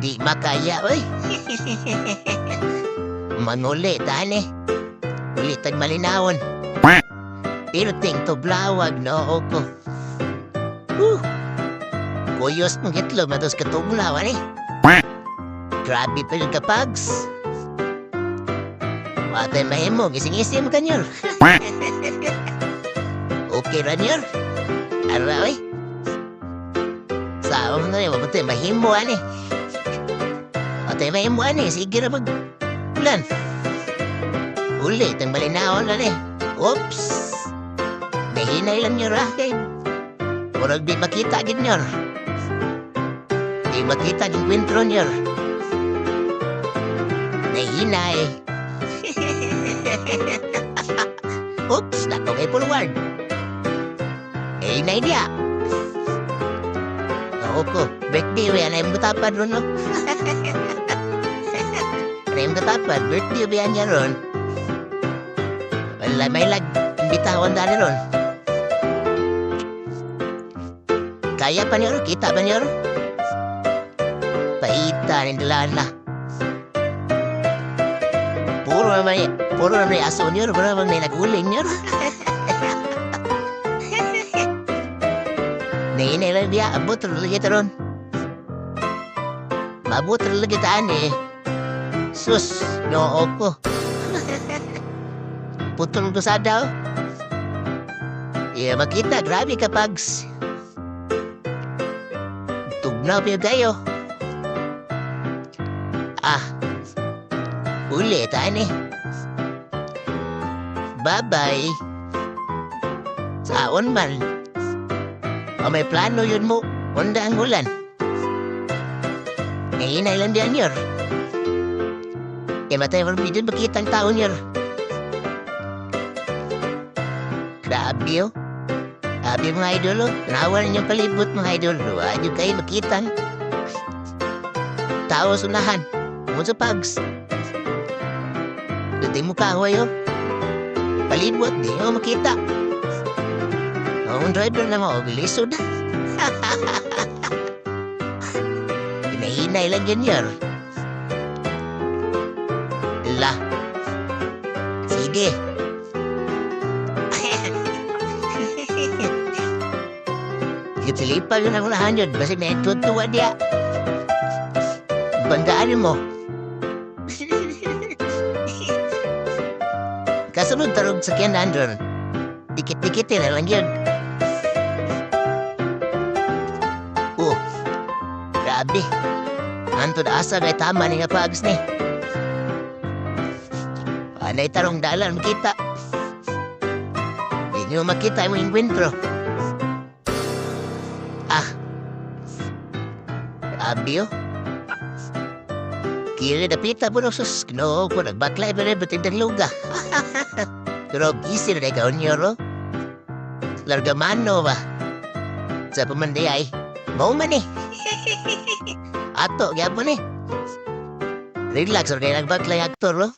Di makaya, oy. Manuli, tani. Ulitan malinawon. Pero ting to blawag no ko. Kuyos mong itlog matos katuglawan eh. Grabe pa yung kapags. Matay mahimo, gising-isim ka nyor. Okay ra nyor. Ara oy. Saom na yun, matay mahimo ani. Matay mahimo ani, sige ra mag-ulan. Ulit ang malinaon na eh. Oops. Nahinay lang nyor ah, kay. Murag di makita gid nyor. Di makita gid kwentro nyor. Nahinay. Oops, nako kay forward. Nahinay niya. Ako, birthday ba yan? Ayong katapad ron, no? Ayong katapad, birthday ba yan niya ron? Wala, may bitawan dali ron. Kaya pa niyo, kita pa niyo? Paita, nindalaan na. Puro naman yung aso niyo, puro naman may naguling niyo. Nainay lang dia, abot lagi taron. Mabot lagi taan eh. Sus, noo ko. Putol ko sa daw. Iya, makita, grabe ka, Pags. Tugnaw pa kayo. Ah, uli, taan eh. Bye-bye. Saon man. O may plano yun mo, onda ang ulan. Nahinay lang diyan yor. E matay mo dyan makitang taon yor. Grabe oh. Grabe mga idol oh. Nahawa ninyong palibot mga idol. Huwag yung kayo makitang tao sunahan. Kung sa Pags. Dati mo kahoy oh. Palibot, di mo makita. Ang driver na mo, bilisod. Hinahinay lang yan yun. Lah. Sige. Itilipa yun ang unahan yun. Basta may tutuwa diya. Bandaan mo. Kasunod tarog sa kiyanan doon. Dikit-dikitin na lang yun. Grabe. Antod asa kay tama ni nga Pags ni. Panay tarong dalan makita. Di nyo makita yung enkwentro. Ah. Grabe oh. Kiri na pita po sus. No, kung nagbaklay pa rin batin ng luga. Pero gisi na ikaw niyo ro. Largamano ba? Sa pamanday ay. Mau man eh. Ato, gyapon eh. Relax, or kaya nagbaklay aktor, no?